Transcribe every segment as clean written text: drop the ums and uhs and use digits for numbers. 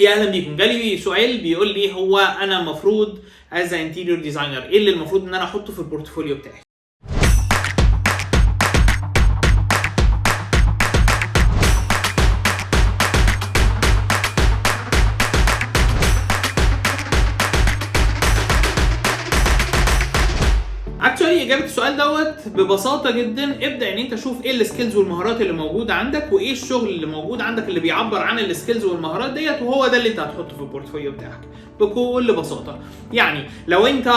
يا اهلا بيكم. جالي سؤال بيقول لي هو انا المفروض از انتيريور ديزاينر ايه اللي المفروض ان انا احطه في البورتفوليو بتاعي؟ اكشولي اجابه السؤال دوت ببساطه جدا. ابدا ان انت شوف ايه السكيلز والمهارات اللي موجوده عندك، وايه الشغل اللي موجود عندك اللي بيعبر عن السكيلز والمهارات ديت، وهو ده اللي انت هتحطه في البورتفوليو بتاعك بكل بساطه. يعني لو انت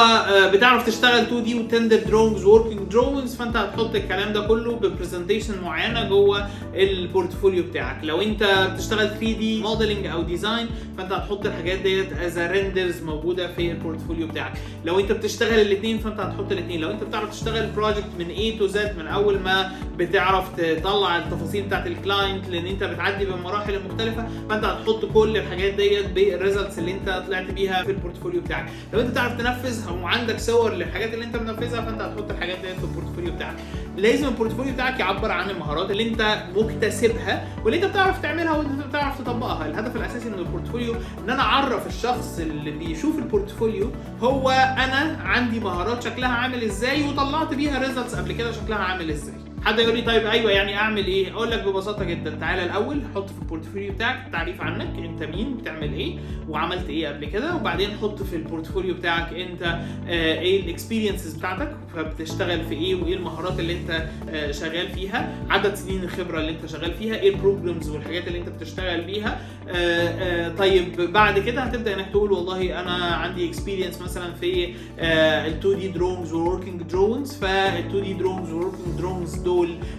بتعرف تشتغل 2 دي وتندر دروينجز ووركينج دروينجز، فانت هتحط الكلام ده كله ببرزنتيشن معينه جوه البورتفوليو بتاعك. لو انت بتشتغل 3 دي موديلنج او ديزاين، فانت هتحط الحاجات ديت از ريندرز موجوده في البورتفوليو بتاعك. لو انت بتشتغل الاثنين فانت هتحط الاثنين. لو انت بتعرف تشتغل بروجكت من A to Z، من اول ما بتعرف تطلع التفاصيل بتاعت الكلاينت لان انت بتعدي بالمراحل المختلفه، فانت هتحط كل الحاجات ديت بالريزلتس اللي انت طلعت بيها في البورتفوليو بتاعك. لو انت تعرف تنفذ او عندك صور للحاجات اللي انت منفذها، فانت هتحط الحاجات ديت في البورتفوليو بتاعك. لازم البورتفوليو بتاعك يعبر عن المهارات اللي انت مكتسبها واللي انت بتعرف تعملها واللي انت بتعرف تطبقها. الهدف الاساسي من البورتفوليو ان انا اعرف الشخص اللي بيشوف البورتفوليو هو انا عندي مهارات شكلها عامل ازاي وطلعت بيها ريزلتس قبل كده شكلها عامل ازاي. حد يقول لي طيب ايوه يعني اعمل ايه؟ اقول لك ببساطه جدا. تعالى الاول حط في البورتفوليو بتاعك تعريف عنك، انت مين، بتعمل ايه، وعملت ايه قبل كده. وبعدين حط في البورتفوليو بتاعك انت ايه الاكسبيرينسز بتاعتك، فبتشتغل في ايه، وايه المهارات اللي انت شغال فيها، عدد سنين الخبره اللي انت شغال فيها، ايه البروجرامز والحاجات اللي انت بتشتغل بيها. طيب بعد كده هتبدا انك تقول والله انا عندي اكسبيرينس مثلا في ال 2 دي دروينجز ووركينج دروينجز، فال 2 دي دروينجز ووركينج دروينجز دول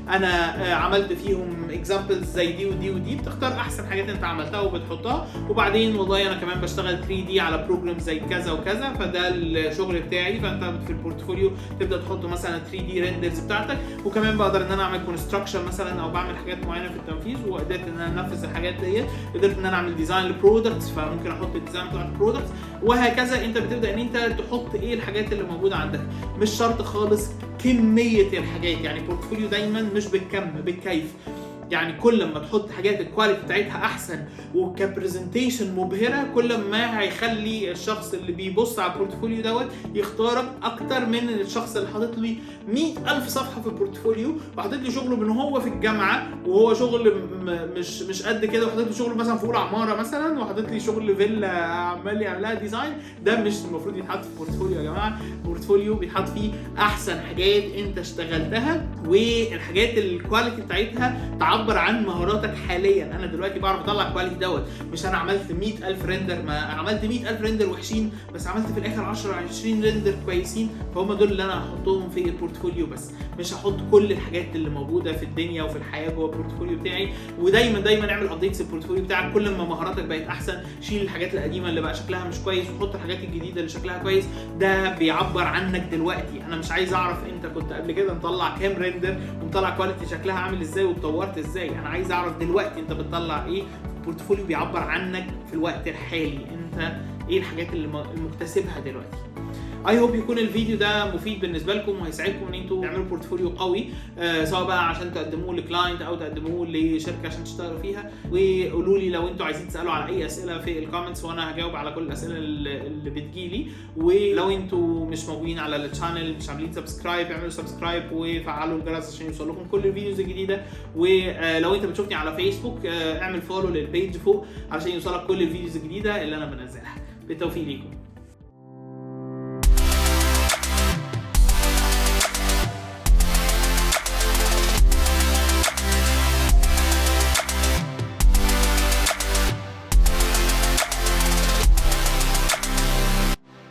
انا عملت فيهم اكزامبلز زي دي ودي ودي. بتختار احسن حاجات انت عملتها وبتحطها. وبعدين والله انا كمان بشتغل 3 دي على بروجرام زي كذا وكذا، فده الشغل بتاعي. فانت في البورتفوليو تبدا تحط مثلا 3 دي ريندرز بتاعتك. وكمان بقدر ان انا اعمل كونستراكشن مثلا او بعمل حاجات معينه في التنفيذ، وقدرت ان انا انفذ الحاجات ديت. قدرت ان انا اعمل ديزاين لبرودكتس، فممكن احط الديزاين بتاع البرودكتس وهكذا. انت بتبدا ان انت تحط ايه الحاجات اللي موجوده عندك. مش شرط خالص كميه الحاجات، يعني البورتفوليو دايما مش بالكم بالكيف. يعني كل ما تحط حاجات الكواليتي بتاعتها احسن وكبرزنتيشن مبهره، كل ما هيخلي الشخص اللي بيبص على البورتفوليو دوت يختارك اكتر من الشخص اللي حاطط لي 100,000 صفحه في البورتفوليو وحاطط لي شغله من هو في الجامعه وهو شغل مش قد كده، وحاطط لي شغله مثلا في اولى عماره مثلا، وحاطط لي شغل فيلا عمال يعملها ديزاين. ده مش المفروض يتحط في البورتفوليو يا جماعه. البورتفوليو بيتحط فيه احسن حاجات انت اشتغلتها والحاجات الكواليتي بتاعتها تعبر عن مهاراتك حاليا. انا دلوقتي بعرف اطلع كواليتي دوت، مش انا عملت 100,000 ريندر، ما عملت 100,000 ريندر وحشين، بس عملت في الاخر 10 20 ريندر كويسين. فهم دول اللي انا هحطهم في البورتفوليو. بس مش هحط كل الحاجات اللي موجوده في الدنيا وفي الحياه جوه البورتفوليو بتاعي. ودايما اعمل ابديتس البورتفوليو بتاعك. كل ما مهاراتك بقت احسن، شيل الحاجات القديمه اللي بقى شكلها مش كويس وحط الحاجات الجديده اللي شكلها كويس. ده بيعبر عنك دلوقتي. انا مش عايز اعرف انت كنت قبل كده مطلع كام ريندر ومطلع كواليتي شكلها عامل ازاي واتطورت ازاي. انا عايز اعرف دلوقتي انت بتطلع ايه. البورتفوليو بيعبر عنك في الوقت الحالي، انت ايه الحاجات اللي مكتسبها دلوقتي. اي هوب يكون الفيديو ده مفيد بالنسبه لكم وهيساعدكم ان انتوا تعملوا بورتفوليو قوي، سواء بقى عشان تقدموه لكلاينت او تقدموه لشركه عشان تشتغلوا فيها. وقولوا لي لو انتوا عايزين تسالوا على اي اسئله في الكومنتس، وانا هجاوب على كل الاسئله اللي بتجيلي. ولو انتوا مش موجودين على الشانل، مش عاملين سبسكرايب، اعملوا سبسكرايب وفعلوا الجرس عشان يوصل لكم كل الفيديوز الجديده. ولو انت بتشوفني على فيسبوك، اعمل فولو للبيج فوق عشان يوصلك كل الفيديوز الجديده اللي انا بنزلها. بالتوفيق ليكم.